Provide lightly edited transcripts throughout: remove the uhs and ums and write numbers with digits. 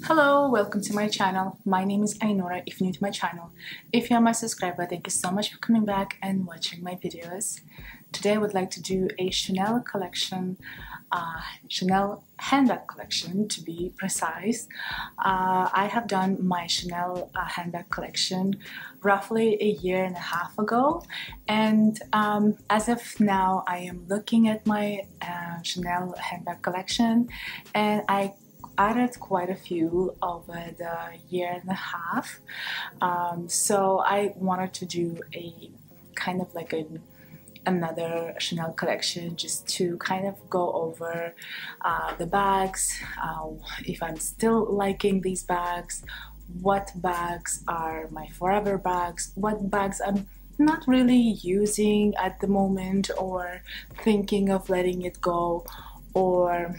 Hello, welcome to my channel. My name is Ainora if you're new to my channel. If you're my subscriber, thank you so much for coming back and watching my videos. Today I would like to do a Chanel collection, Chanel handbag collection to be precise. I have done my Chanel handbag collection roughly a year and a half ago, and as of now I am looking at my Chanel handbag collection, and I added quite a few over the year and a half. So I wanted to do a kind of like another Chanel collection just to kind of go over the bags, if I'm still liking these bags, what bags are my forever bags, what bags I'm not really using at the moment or thinking of letting it go, or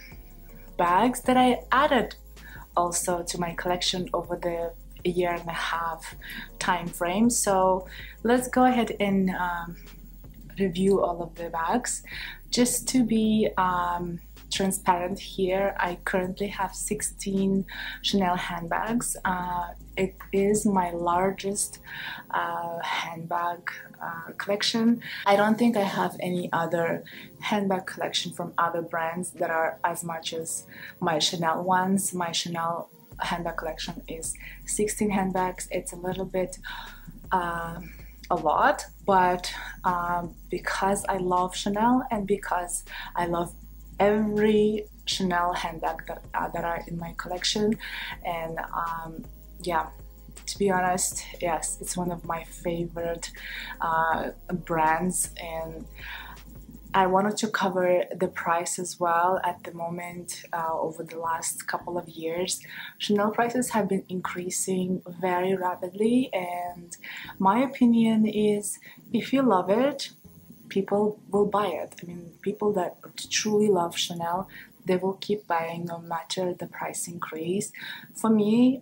bags that I added also to my collection over the year and a half time frame. So let's go ahead and review all of the bags. Just to be transparent here, I currently have 16 Chanel handbags. It is my largest handbag collection. I don't think I have any other handbag collection from other brands that are as much as my Chanel ones. My Chanel handbag collection is 16 handbags. It's a little bit a lot, but because I love Chanel and because I love every Chanel handbag that are in my collection, and yeah, to be honest, yes, it's one of my favorite brands, and I wanted to cover the price as well. At the moment, over the last couple of years, Chanel prices have been increasing very rapidly, and my opinion is if you love it, people will buy it. I mean, people that truly love Chanel, they will keep buying no matter the price increase. For me,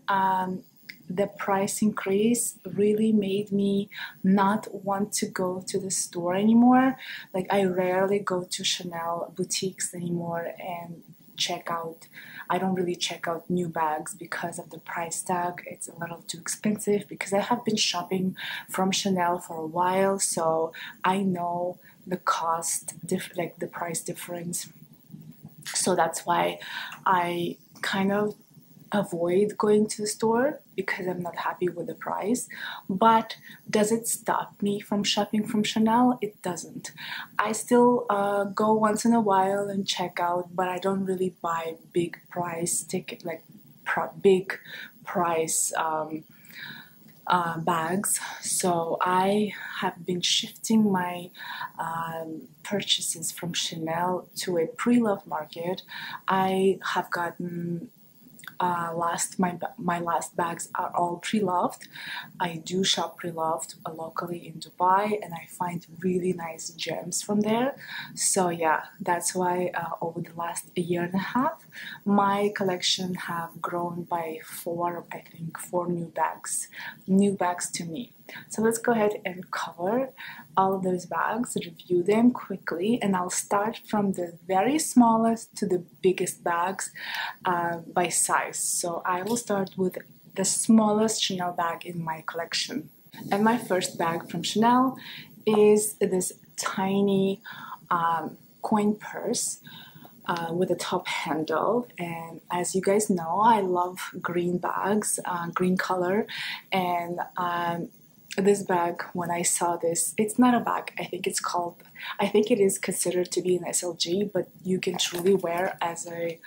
the price increase really made me not want to go to the store anymore. Like, I rarely go to Chanel boutiques anymore and check out. I don't really check out new bags because of the price tag. It's a little too expensive, because I have been shopping from Chanel for a while, so I know the cost, like the price difference. So that's why I kind of avoid going to the store, because I'm not happy with the price. But does it stop me from shopping from Chanel? It doesn't. I still go once in a while and check out, but I don't really buy big price ticket, like big price bags. So I have been shifting my purchases from Chanel to a pre-loved market. I have gotten my last bags are all pre-loved. I do shop pre-loved locally in Dubai, and I find really nice gems from there. So yeah, that's why over the last year and a half, my collection have grown by four new bags to me. So let's go ahead and cover all of those bags, review them quickly, and I'll start from the very smallest to the biggest bags by size. So I will start with the smallest Chanel bag in my collection. And my first bag from Chanel is this tiny coin purse with a top handle. And as you guys know, I love green bags, green color, and this bag, when I saw this, it's not a bag, I think it is considered to be an SLG, but you can truly wear as a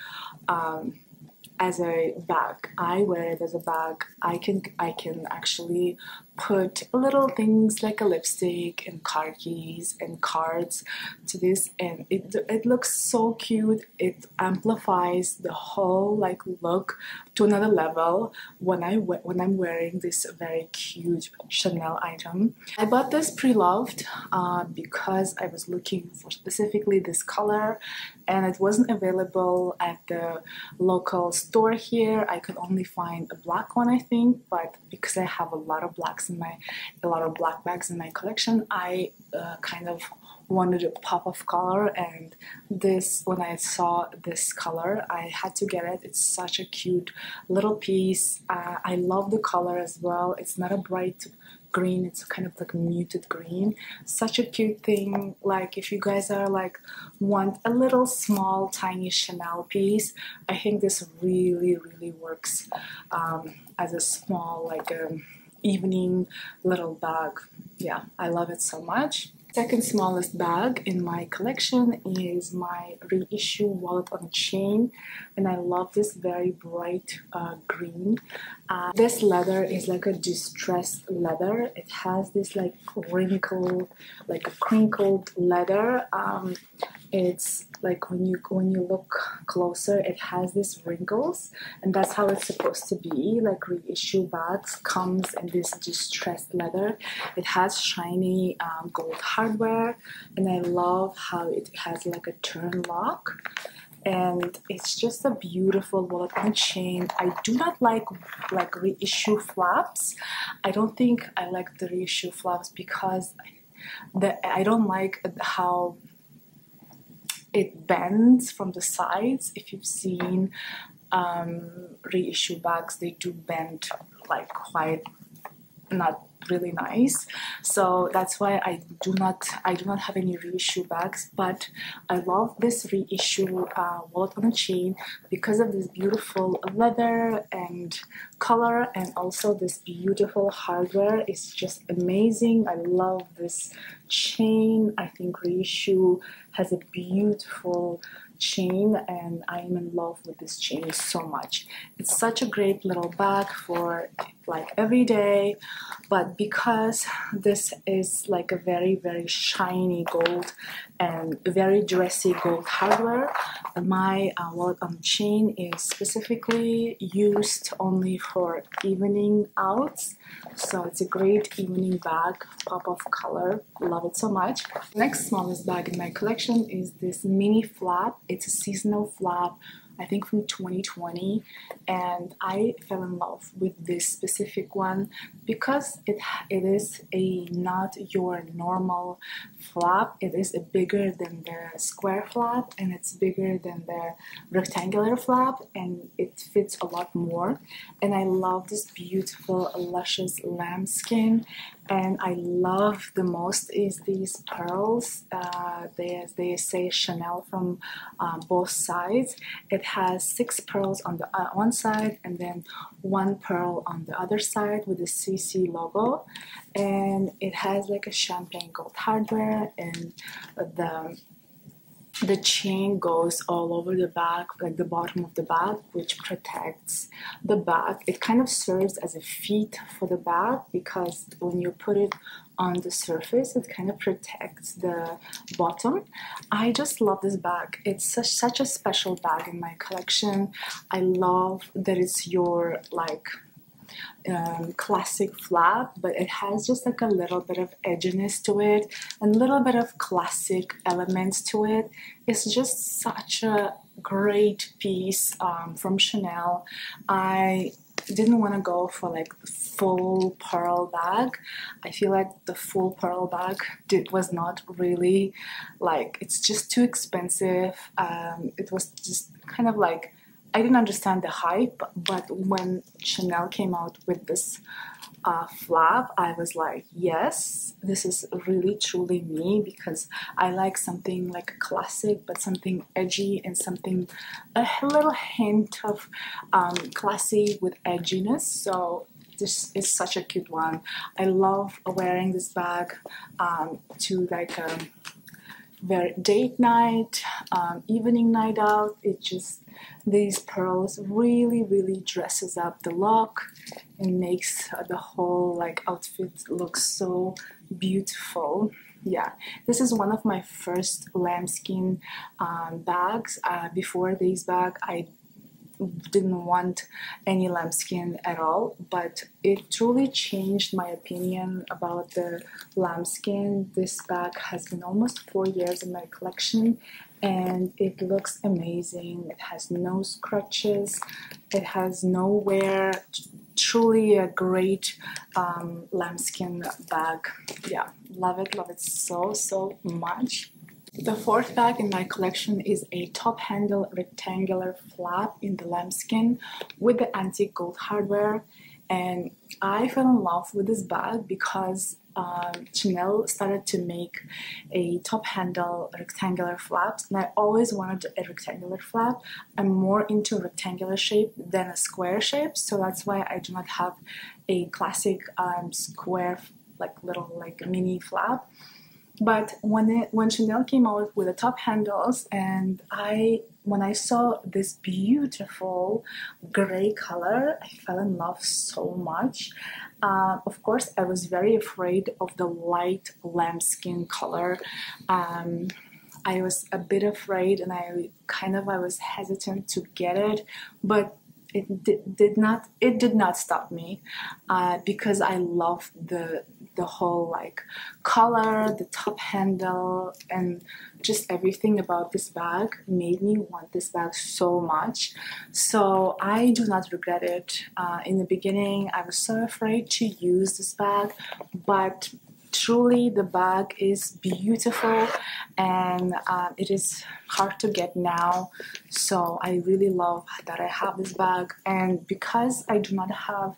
bag. I wear it as a bag. I can actually put little things like a lipstick and car keys and cards to this, and it looks so cute. It amplifies the whole like look to another level when I'm wearing this very cute Chanel item. I bought this pre-loved because I was looking for specifically this color, and it wasn't available at the local store here. I could only find a black one, I think, but because I have a lot of black black bags in my collection, I kind of wanted a pop of color, and this, when I saw this color, I had to get it. It's such a cute little piece. I love the color as well. It's not a bright green, it's kind of like a muted green. Such a cute thing. Like if you guys are like want a little small tiny Chanel piece, I think this really works as a small like evening little bag. Yeah, I love it so much. Second smallest bag in my collection is my reissue wallet on a chain, and I love this very bright green. This leather is like a distressed leather. It has this like wrinkle, like a crinkled leather. It's like when you look closer, it has these wrinkles, and that's how it's supposed to be. Like reissue bags comes in this distressed leather. It has shiny gold hardware, and I love how it has like a turn lock, and it's just a beautiful wallet on chain. I do not like reissue flaps. I don't think I like the reissue flaps because I don't like how it bends from the sides. If you've seen reissue bags, they do bend like quite not really nice. So that's why I do not have any reissue bags, but I love this reissue wallet on a chain because of this beautiful leather and color, and also this beautiful hardware is just amazing. I love this chain. I think reissue has a beautiful chain, and I am in love with this chain so much. It's such a great little bag for like every day, but because this is like a very shiny gold and very dressy gold hardware, my wallet on chain is specifically used only for evening outs. So it's a great evening bag, pop of color. Love it so much. Next smallest bag in my collection is this mini flap. It's a seasonal flap, I think from 2020, and I fell in love with this specific one because it is not your normal flap. It is bigger than the square flap, and it's bigger than the rectangular flap, and it fits a lot more. And I love this beautiful luscious lambskin, and I love the most is these pearls. They say Chanel from both sides. It has 6 pearls on the one side and then 1 pearl on the other side with the CC logo, and it has like a champagne gold hardware, and the chain goes all over the bag, like the bottom of the bag, which protects the bag. It kind of serves as a feet for the bag because when you put it on the surface, it kind of protects the bottom. I just love this bag. It's such a special bag in my collection. I love that it's your like classic flap, but it has just like a little bit of edginess to it and a little bit of classic elements to it. It's just such a great piece from Chanel. I didn't want to go for like the full pearl bag. I feel like the full pearl bag was not really like, it's just too expensive. It was just kind of like, I didn't understand the hype, but when Chanel came out with this flap, I was like, yes, this is really truly me, because I like something like a classic, but something edgy and something, a little hint of classy with edginess. So this is such a cute one. I love wearing this bag to like very date night, evening night out. It just, these pearls really dresses up the look and makes the whole like outfit look so beautiful. Yeah, this is one of my first lambskin bags. Before this bag, I didn't want any lambskin at all, but it truly changed my opinion about the lambskin. This bag has been almost 4 years in my collection, and it looks amazing. It has no scratches, it has no wear truly a great lambskin bag. Yeah, love it so much. The fourth bag in my collection is a top handle rectangular flap in the lambskin with the antique gold hardware, and I fell in love with this bag because Chanel started to make a top handle rectangular flaps, and I always wanted a rectangular flap. I'm more into rectangular shape than a square shape, so that's why I do not have a classic square like little like mini flap. But when Chanel came out with the top handles, and when I saw this beautiful gray color, I fell in love so much. Of course, I was very afraid of the light lambskin color. I was a bit afraid, and I was hesitant to get it, but it did not stop me because I love the whole like color, the top handle, and just everything about this bag made me want this bag so much. So I do not regret it. In the beginning, I was so afraid to use this bag, but truly the bag is beautiful, and it is hard to get now, so I really love that I have this bag. And because I do not have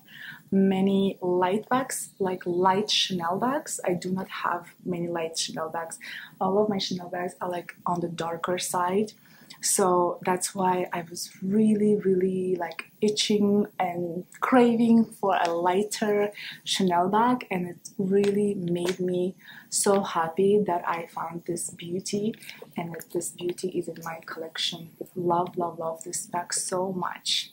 many light bags, like light Chanel bags, I do not have many light Chanel bags. All of my Chanel bags are like on the darker side. So that's why I was really like itching and craving for a lighter Chanel bag, and it really made me so happy that I found this beauty, and that this beauty is in my collection. Love this bag so much.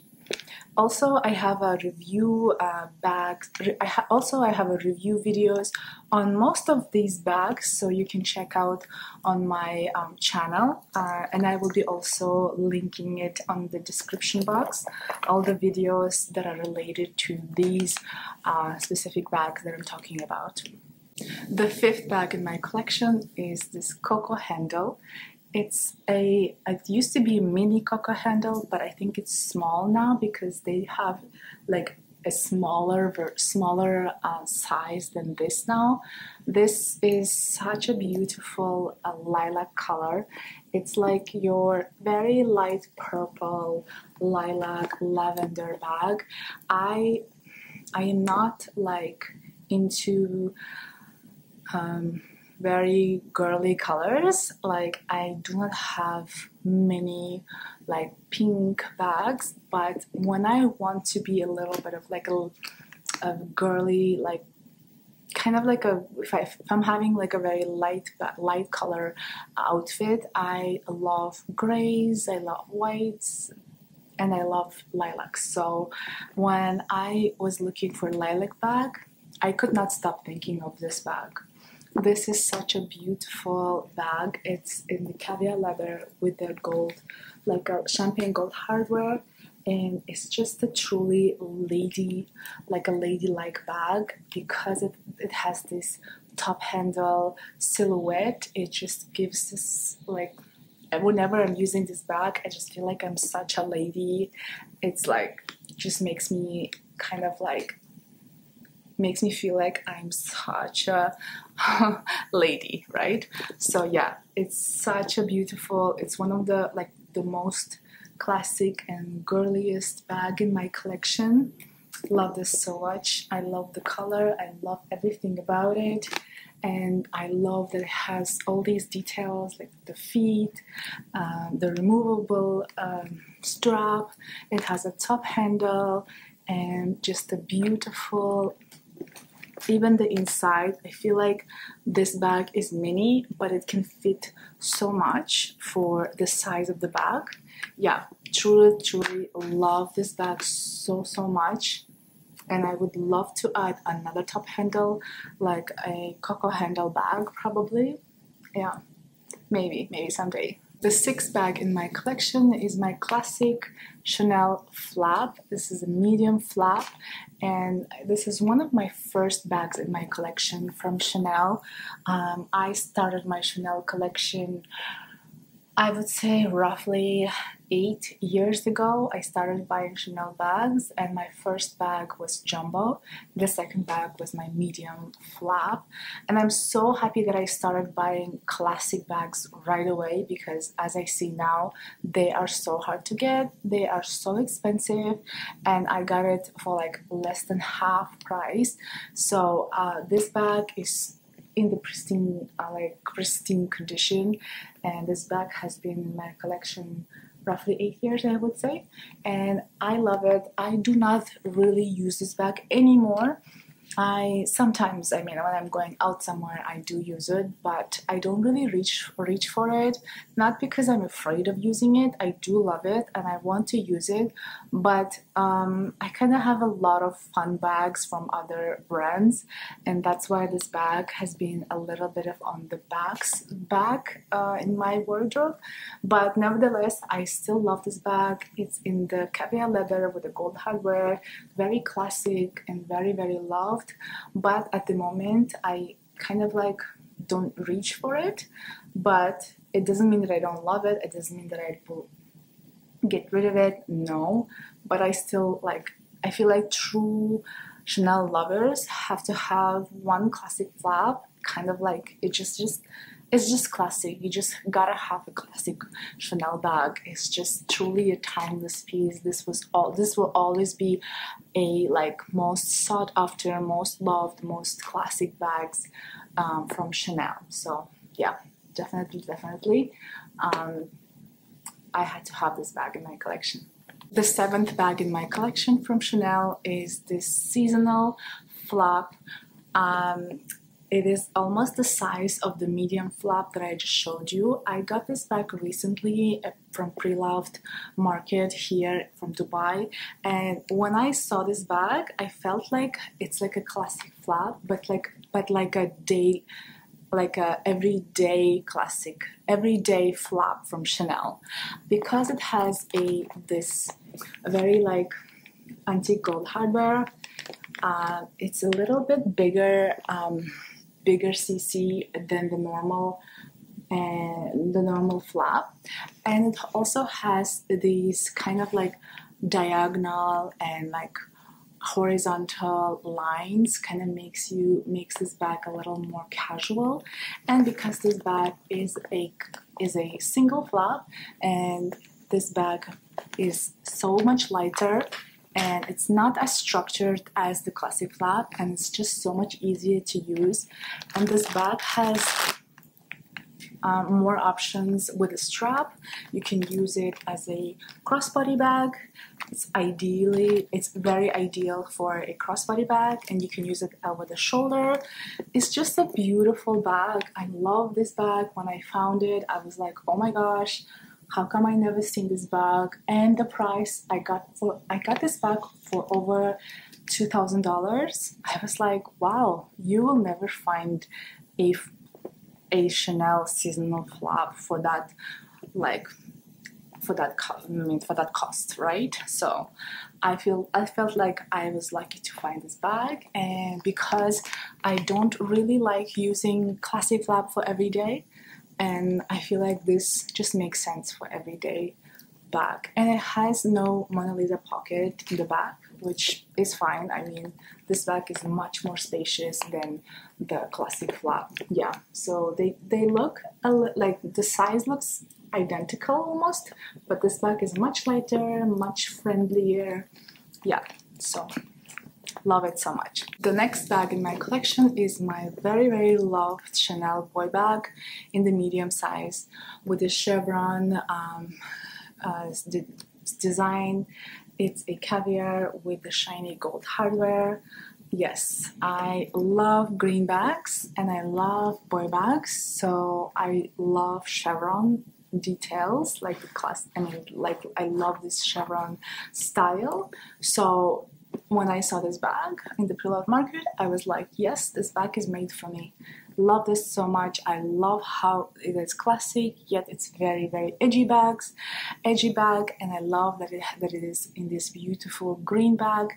Also, I have a review bags. I have a review videos on most of these bags, so you can check out on my channel, and I will be also linking it on the description box. All the videos that are related to these specific bags that I'm talking about. The fifth bag in my collection is this Coco handle. It used to be a mini Coco handle, but I think it's small now because they have like a smaller size than this now. This is such a beautiful lilac color. It's like your very light purple lilac lavender bag. I am not like into very girly colors. Like I do not have many like pink bags, but when I want to be a little bit of like a girly, like kind of like if I'm having like a very light color outfit, I love grays, I love whites, and I love lilacs. So when I was looking for a lilac bag, I could not stop thinking of this bag. This is such a beautiful bag. It's in the caviar leather with the gold, like a champagne gold hardware, and it's just a truly ladylike bag because it has this top handle silhouette. It just gives this like, whenever I'm using this bag, I just feel like I'm such a lady. It's like, just makes me kind of like, makes me feel like I'm such a lady, right? So yeah, it's such a beautiful, it's one of the like the most classic and girliest bag in my collection. Love this so much. I love the color, I love everything about it, and I love that it has all these details like the feet, the removable strap, it has a top handle, and just a beautiful, even the inside. I feel like this bag is mini, but it can fit so much for the size of the bag. Yeah, truly love this bag so much, and I would love to add another top handle, like a Coco handle bag probably. Yeah, maybe someday. The sixth bag in my collection is my classic Chanel flap. This is a medium flap, and this is one of my first bags in my collection from Chanel. I started my Chanel collection I would say roughly 8 years ago, I started buying Chanel bags, and my first bag was jumbo. The second bag was my medium flap. And I'm so happy that I started buying classic bags right away, because as I see now, they are so hard to get, they are so expensive, and I got it for like less than half price. So this bag is in the pristine condition, and this bag has been in my collection roughly 8 years, I would say, and I love it. I do not really use this bag anymore. Sometimes, I mean, when I'm going out somewhere, I do use it, but I don't really reach for it. Not because I'm afraid of using it. I do love it and I want to use it, but I kind of have a lot of fun bags from other brands, and that's why this bag has been a little bit of on the back in my wardrobe. But nevertheless, I still love this bag. It's in the caviar leather with the gold hardware, very classic and very, very loved. But at the moment, I kind of like don't reach for it, but it doesn't mean that I don't love it. It doesn't mean that I will get rid of it. No, but I still like, I feel like true Chanel lovers have to have one classic flap, kind of like it's just classic. You just gotta have a classic Chanel bag. It's just truly a timeless piece. This will always be a like most sought after, most loved, most classic bags from Chanel. So yeah, definitely. I had to have this bag in my collection. The seventh bag in my collection from Chanel is this seasonal flap. It is almost the size of the medium flap that I just showed you. I got this bag recently from Pre-Loved Market here from Dubai, and when I saw this bag, I felt like it's like a classic flap, but like a everyday classic, everyday flap from Chanel, because it has this very like antique gold hardware. It's a little bit bigger cc than the normal flap, and it also has these kind of like diagonal and like horizontal lines, kind of makes this bag a little more casual. And because this bag is a single flap, and this bag is so much lighter, and it's not as structured as the classic flap, and it's just so much easier to use. And this bag has more options with a strap. You can use it as a crossbody bag. It's very ideal for a crossbody bag, and you can use it with a shoulder. It's just a beautiful bag. I love this bag. When I found it, I was like, oh my gosh, how come I never seen this bag? And the price I got this bag for over $2,000. I was like, wow, you will never find a Chanel seasonal flap for that, like for that cost, right? So I felt like I was lucky to find this bag, and because I don't really like using classic flap for every day, and I feel like this just makes sense for everyday bag. And it has no Mona Lisa pocket in the back, which is fine. I mean, this bag is much more spacious than the classic flap. Yeah, so they look like the size looks identical almost, but this bag is much lighter, much friendlier. Yeah, so love it so much. The next bag in my collection is my very, very loved Chanel boy bag in the medium size with the chevron design. It's a caviar with the shiny gold hardware. Yes, I love green bags and I love boy bags, so I love chevron details, like the class. I mean, like, I love this chevron style. So when I saw this bag in the Pre-Loved Market, I was like, yes, this bag is made for me. love this so much. I love how it is classic, yet it's very, very edgy bag, and I love that it is in this beautiful green bag.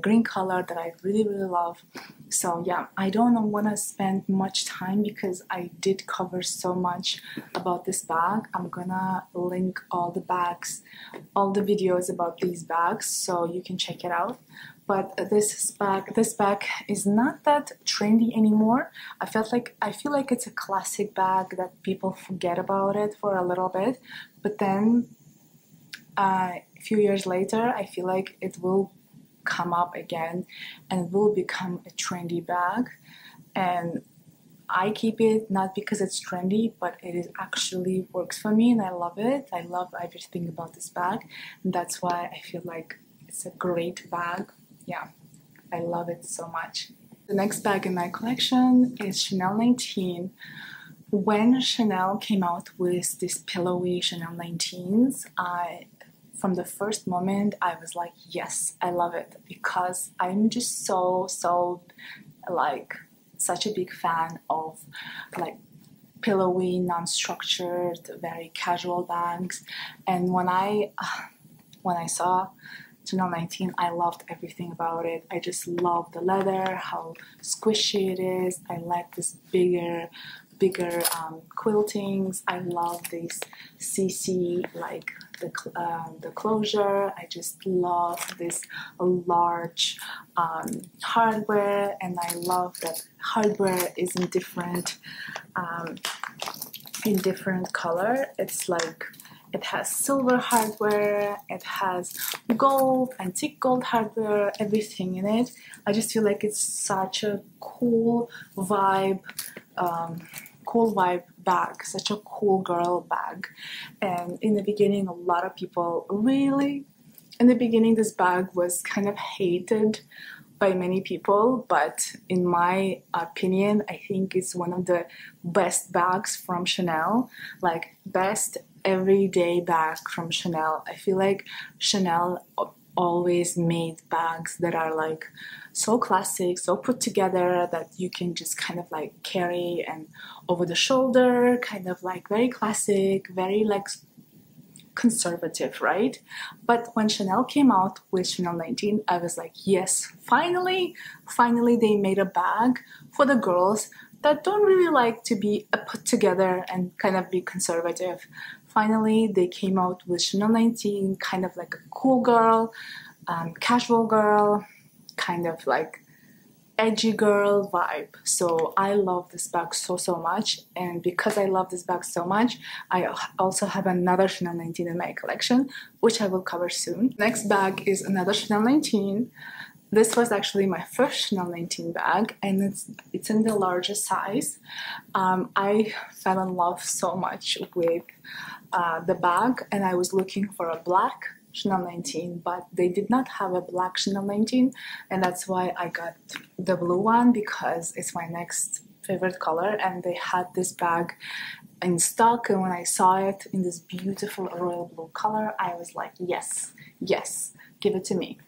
Green color that I really, really love. So yeah, I don't want to spend much time because I did cover so much about this bag. I'm gonna link all the bags, all the videos about these bags, so you can check it out. But this bag is not that trendy anymore. I feel like it's a classic bag that people forget about it for a little bit, but then a few years later, I feel like it will come up again and will become a trendy bag. And I keep it not because it's trendy, but it is actually works for me and I love it. I love everything about this bag, and that's why I feel like it's a great bag. Yeah, I love it so much. The next bag in my collection is Chanel 19. When Chanel came out with these pillowy Chanel 19s, from the first moment I was like, yes, I love it, because I'm just so like such a big fan of like pillowy, non-structured, very casual bags. And when I saw Chanel 19, I loved everything about it. I just love the leather, how squishy it is. I like this bigger quiltings. I love this CC, like the closure. I just love this large hardware, and I love that hardware is in different color. It's like it has silver hardware, it has gold, antique gold hardware, everything in it. I just feel like it's such a cool vibe bag, such a cool girl bag. And in the beginning, a lot of people this bag was kind of hated by many people, but in my opinion, I think it's one of the best bags from Chanel, like best everyday bag from Chanel. I feel like Chanel always made bags that are like so classic, so put together, that you can just kind of like carry and over the shoulder, kind of like very classic, very like conservative, right? But when Chanel came out with Chanel 19, I was like, yes, finally they made a bag for the girls that don't really like to be put together and kind of be conservative. Finally, they came out with Chanel 19, kind of like a cool girl, casual girl, kind of like edgy girl vibe. So I love this bag so much, and because I love this bag so much, I also have another Chanel 19 in my collection, which I will cover soon. Next bag is another Chanel 19. This was actually my first Chanel 19 bag, and it's in the largest size. I fell in love so much with the bag, and I was looking for a black Chanel 19, but they did not have a black Chanel 19, and that's why I got the blue one, because it's my next favorite color, and they had this bag in stock, and when I saw it in this beautiful royal blue color, I was like, yes, give it to me.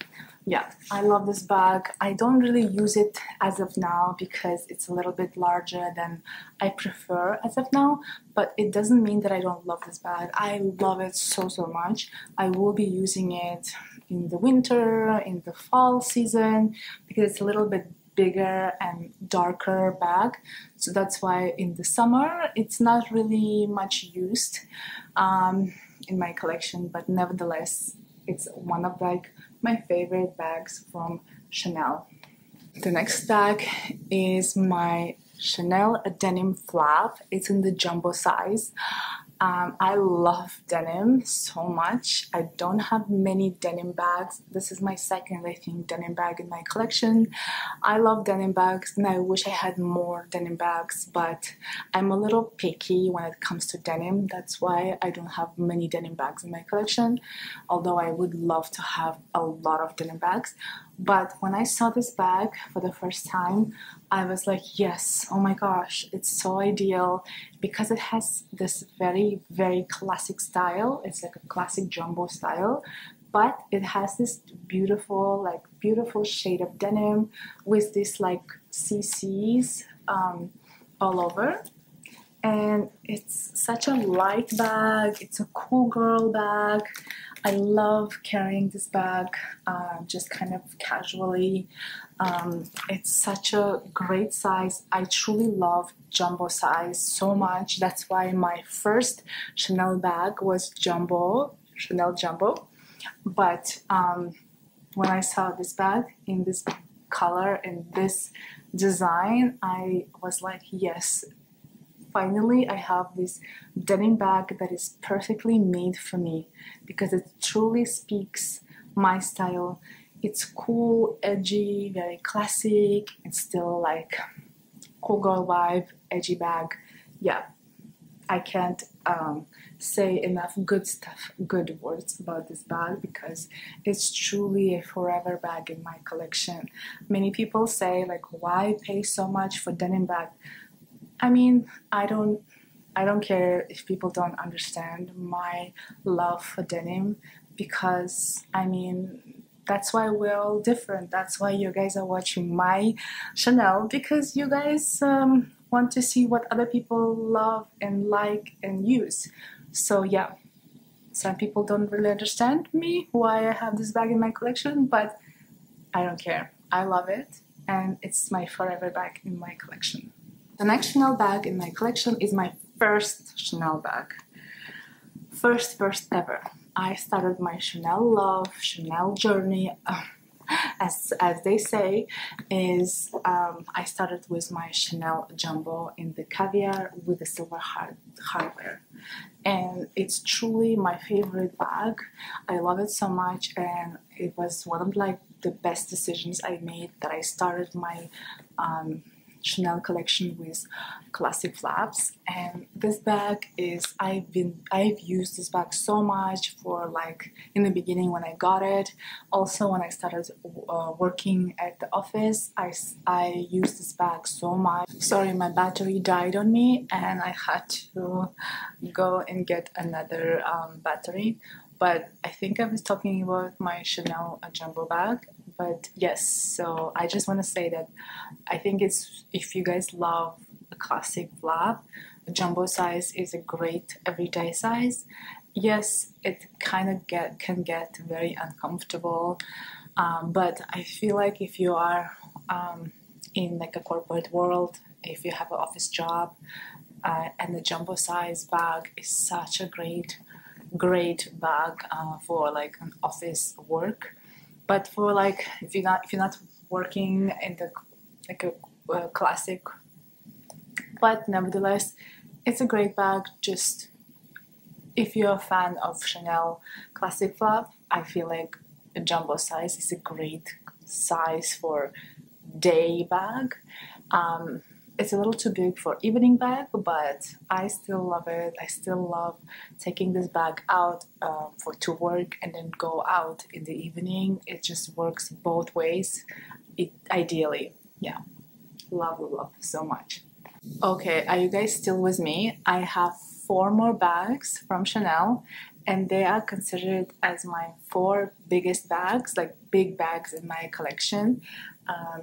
Yeah, I love this bag. I don't really use it as of now because it's a little bit larger than I prefer as of now, but it doesn't mean that I don't love this bag. I love it so much. I will be using it in the winter, in the fall season, because it's a little bit bigger and darker bag. So that's why in the summer it's not really much used in my collection, but nevertheless, it's one of like my favorite bags from Chanel. The next bag is my Chanel Denim flap. It's in the jumbo size. I love denim so much. I don't have many denim bags. This is my second, I think, denim bag in my collection. I love denim bags, and I wish I had more denim bags, but I'm a little picky when it comes to denim. That's why I don't have many denim bags in my collection, although I would love to have a lot of denim bags. But when I saw this bag for the first time, I was like, yes, oh my gosh, it's so ideal, because it has this very classic style. It's like a classic jumbo style, but it has this beautiful shade of denim with this like CCs all over. And it's such a light bag. It's a cool girl bag. I love carrying this bag just kind of casually. It's such a great size. I truly love jumbo size so much. That's why my first Chanel bag was jumbo, Chanel jumbo. But when I saw this bag in this color and this design, I was like, yes, finally I have this denim bag that is perfectly made for me, because it truly speaks my style. It's cool, edgy, very classic. It's still like cool girl vibe, edgy bag. Yeah, I can't say enough good words about this bag, because it's truly a forever bag in my collection. Many people say like, why pay so much for denim bag? I mean, I don't care if people don't understand my love for denim, because I mean, that's why we're all different. That's why you guys are watching my Chanel, because you guys want to see what other people love and like and use. So yeah, some people don't really understand me, why I have this bag in my collection, but I don't care. I love it, and it's my forever bag in my collection. The next Chanel bag in my collection is my first Chanel bag. First ever. I started my Chanel love, Chanel journey, as they say, is I started with my Chanel jumbo in the caviar with the silver hardware. And it's truly my favorite bag. I love it so much, and it was one of like the best decisions I made, that I started my Chanel collection with classic flaps. And this bag is, I've used this bag so much, for like in the beginning when I got it, also when I started working at the office, I used this bag so much. Sorry, my battery died on me and I had to go and get another battery. But I think I was talking about my Chanel jumbo bag. But yes, so I just want to say that I think it's, if you guys love a classic flap, the jumbo size is a great everyday size. Yes, it kind of can get very uncomfortable, but I feel like if you are in like a corporate world, if you have an office job, and the jumbo size bag is such a great bag for like an office work. But for like, if you're not working in the like a classic, but nevertheless, it's a great bag. Just if you're a fan of Chanel classic flap, I feel like a jumbo size is a great size for day bag. It's a little too big for evening bag, but I still love it. I still love taking this bag out to work and then go out in the evening. It just works both ways, ideally. Yeah, love so much. Okay, are you guys still with me? I have 4 more bags from Chanel, and they are considered as my 4 biggest bags, like big bags in my collection,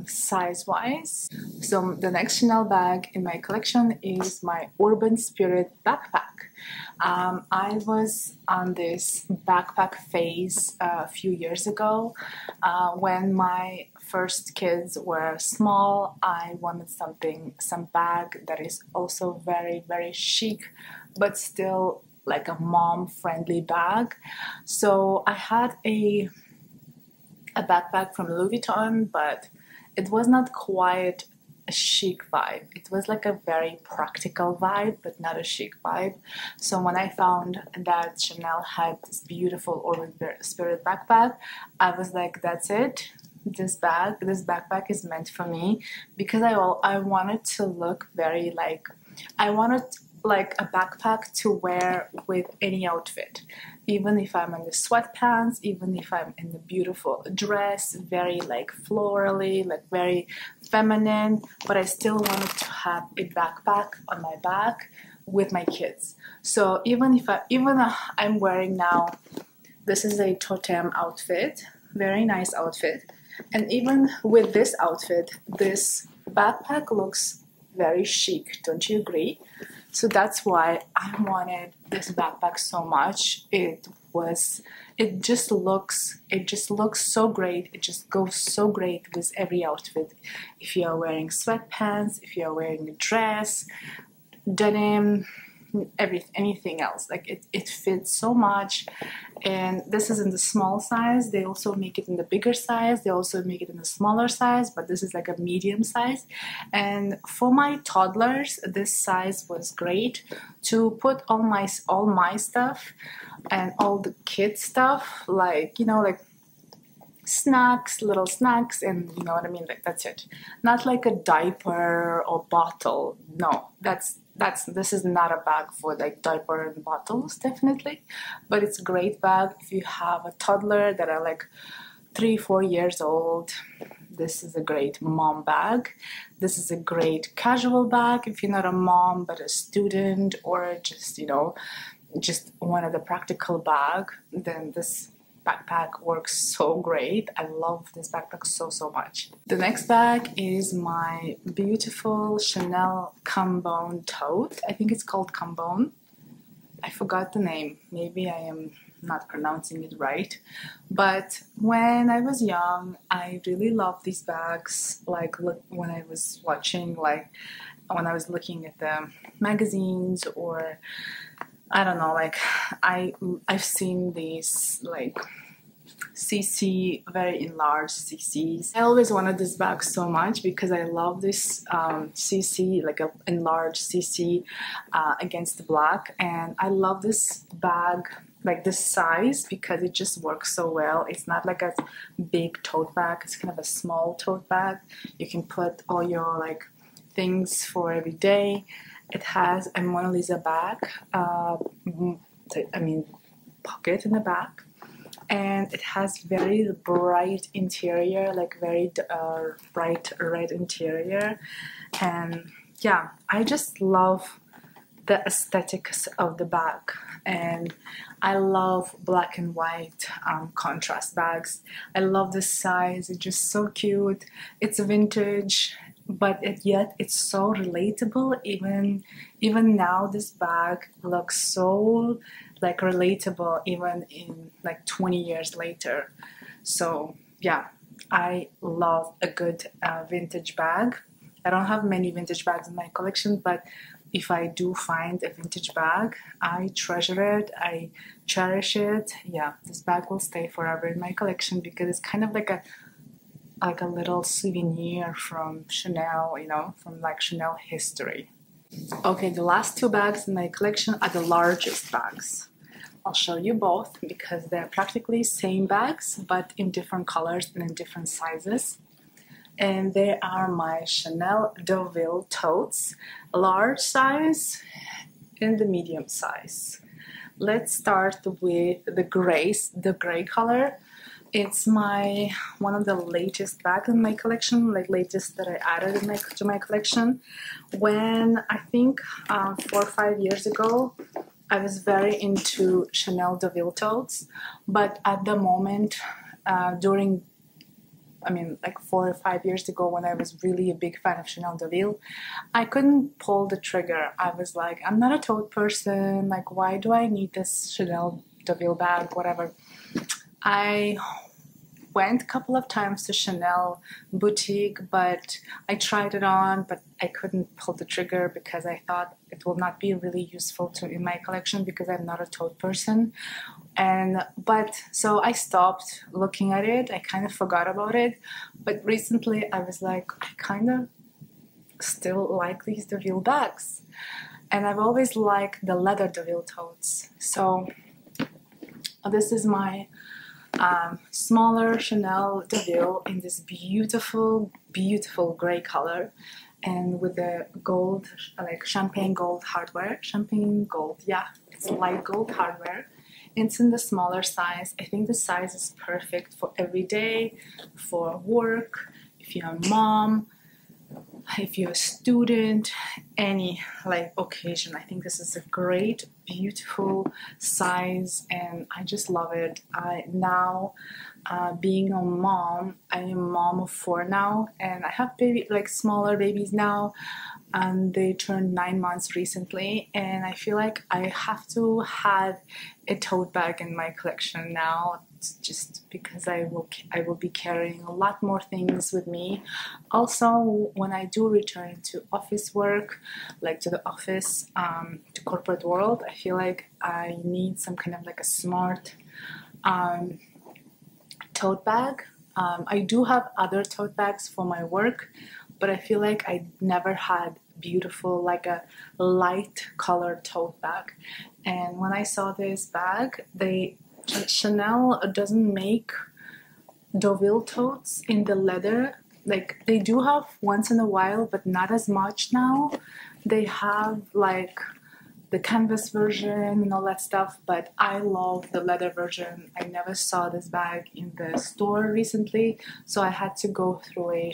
size-wise. So the next Chanel bag in my collection is my Urban Spirit backpack. I was on this backpack phase a few years ago. When my first kids were small, I wanted some bag that is also very, very chic, but still like a mom-friendly bag. So I had a backpack from Louis Vuitton, but it was not quite a chic vibe. It was like a very practical vibe, but not a chic vibe. So when I found that Chanel had this beautiful Urban Spirit backpack, I was like, that's it. This backpack is meant for me, because I wanted to look very like, I wanted like a backpack to wear with any outfit, even if I'm in the sweatpants, even if I'm in the beautiful dress, very like florally, like very feminine, but I still wanted to have a backpack on my back with my kids. So even I'm wearing now, this is a totem outfit, very nice outfit, and even with this outfit, this backpack looks very chic, don't you agree? So that's why I wanted this backpack so much. It just looks so great. It just goes so great with every outfit. If you are wearing sweatpants, if you are wearing a dress, denim, anything else, like it fits so much. And this is in the small size. They also make it in the bigger size, they also make it in the smaller size, but this is like a medium size. And for my toddlers, this size was great to put all my stuff and all the kid stuff, like, you know, like snacks, little snacks, and you know what I mean, like that's it. Not like a diaper or bottle. No, this is not a bag for like diaper and bottles, definitely, but it's a great bag if you have a toddler that are like 3-4 years old. This is a great mom bag. This is a great casual bag if you're not a mom but a student, or just, you know, just one of the practical bag. Then this backpack works so great. I love this backpack so much. The next bag is my beautiful Chanel Cambon tote. I think it's called Cambon. I forgot the name. Maybe I am not pronouncing it right. But when I was young, I really loved these bags. Like, look, when I was watching, like when I was looking at the magazines, or I don't know, like I've seen these like CC, very enlarged CCs. I always wanted this bag so much because I love this CC, like an enlarged CC against the black. And I love this bag, like this size, because it just works so well. It's not like a big tote bag, it's kind of a small tote bag. You can put all your like things for every day. It has a Mona Lisa bag, pocket in the back, and it has very bright interior, like very bright red interior. And yeah, I just love the aesthetics of the bag, and I love black and white contrast bags. I love this size. It's just so cute. It's vintage, but yet it's so relatable. Even now, this bag looks so like relatable, even in like 20 years later. So yeah, I love a good vintage bag. I don't have many vintage bags in my collection, but if I do find a vintage bag, I treasure it, I cherish it. Yeah, this bag will stay forever in my collection because it's kind of like a little souvenir from Chanel, you know, from like Chanel history. Okay, the last two bags in my collection are the largest bags. I'll show you both because they're practically same bags, but in different colors and in different sizes. And they are my Chanel Deauville totes, large size and the medium size. Let's start with the gray color. It's one of the latest bags in my collection, like latest that I added to my collection. When I think 4 or 5 years ago, I was very into Chanel Deauville totes, but at the moment, like 4 or 5 years ago, when I was really a big fan of Chanel Deauville, I couldn't pull the trigger. I was like, I'm not a tote person. Like, why do I need this Chanel Deauville bag? Whatever. I went a couple of times to Chanel boutique, but I tried it on, but I couldn't pull the trigger because I thought it will not be really useful in my collection because I'm not a tote person. So I stopped looking at it. I kind of forgot about it. But recently I was like, I kind of still like these Deauville bags. And I've always liked the leather Deauville totes. So this is my smaller Chanel Deauville in this beautiful, beautiful gray color, and with the gold, like champagne gold hardware. Champagne gold, yeah, it's light gold hardware. It's in the smaller size. I think the size is perfect for every day, for work, if you're a mom, if you're a student, any like occasion. I think this is a great, beautiful size, and I just love it. Now being a mom. I am a mom of 4 now, and I have smaller babies now, and they turned 9 months recently, and I feel like I have to have a tote bag in my collection now, just because I will be carrying a lot more things with me. Also, when I do return to office work, like to the office, to corporate world, I feel like I need some kind of like a smart tote bag. I do have other tote bags for my work, but I feel like I never had beautiful, like a light colored tote bag. And when I saw this bag, Chanel doesn't make Deauville totes in the leather. Like, they do have once in a while, but not as much now. They have like the canvas version and all that stuff, but I love the leather version. I never saw this bag in the store recently, so I had to go through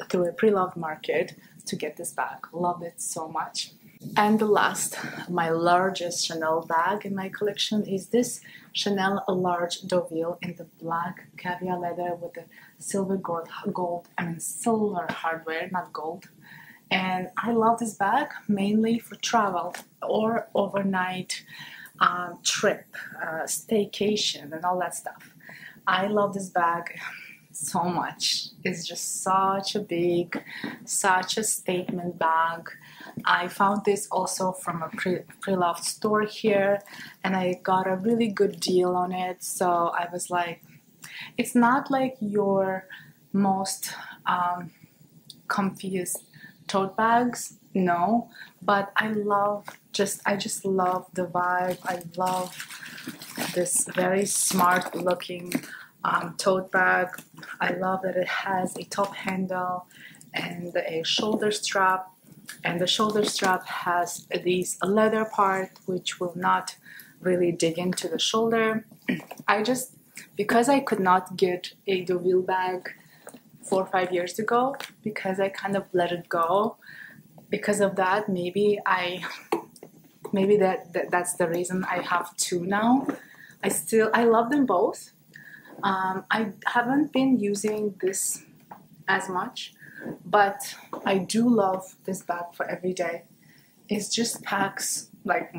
through a pre-loved market to get this bag. Loved it so much. And the last, my largest Chanel bag in my collection is this Chanel large Deauville in the black caviar leather with the silver silver hardware, not gold. And I love this bag mainly for travel or overnight trip, staycation and all that stuff. I love this bag so much. It's just such a statement bag. I found this also from a pre-loved store here, and I got a really good deal on it. So I was like, it's not like your most comfiest tote bags, no, but I just love the vibe. I love this very smart looking tote bag. I love that it has a top handle and a shoulder strap, and the shoulder strap has these leather part which will not really dig into the shoulder. Because I could not get a Deauville bag 4 or 5 years ago, because I kind of let it go. Because of that, maybe that's the reason I have 2 now. I love them both. I haven't been using this as much, but I do love this bag for every day. It just packs like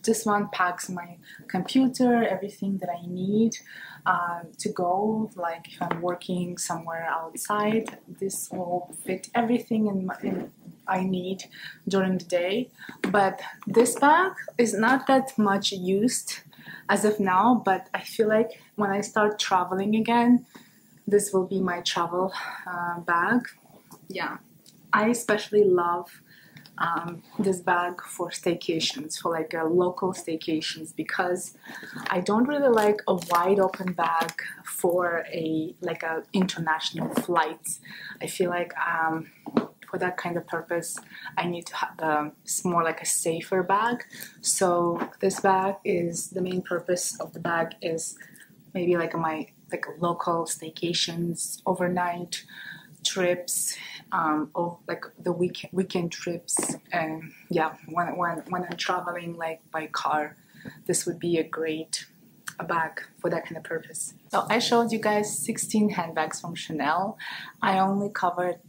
this one packs my computer, everything that I need to go. Like if I'm working somewhere outside, this will fit everything I need during the day. But this bag is not that much used as of now, but I feel like when I start traveling again, this will be my travel bag. Yeah, I especially love this bag for staycations, for like local staycations, because I don't really like a wide open bag for a international flight. I feel like for that kind of purpose, I need to have more like a safer bag. So this bag is, the main purpose of the bag is maybe like my local staycations, overnight trips, or like the weekend trips. And yeah, when I'm traveling like by car, this would be a great bag for that kind of purpose. So I showed you guys 16 handbags from Chanel. I only covered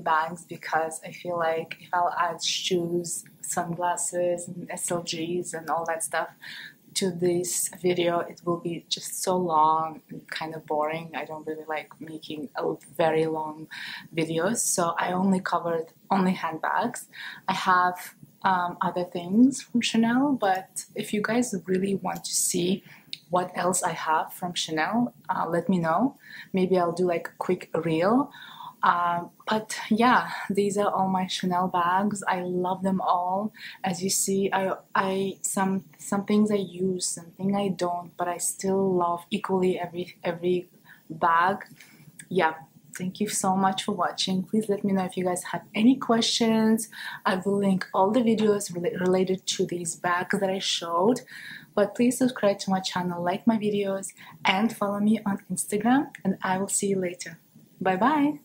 bags because I feel like if I'll add shoes, sunglasses, and SLGs and all that stuff to this video, it will be just so long and kind of boring. I don't really like making very long videos, so I only covered handbags. I have other things from Chanel, but if you guys really want to see what else I have from Chanel, let me know. Maybe I'll do like a quick reel. But yeah, these are all my Chanel bags. I love them all. As you see, some things I use, something I don't, but I still love equally every bag. Yeah, thank you so much for watching. Please let me know if you guys have any questions. I will link all the videos related to these bags that I showed. But please subscribe to my channel, like my videos, and follow me on Instagram, and I will see you later. Bye bye.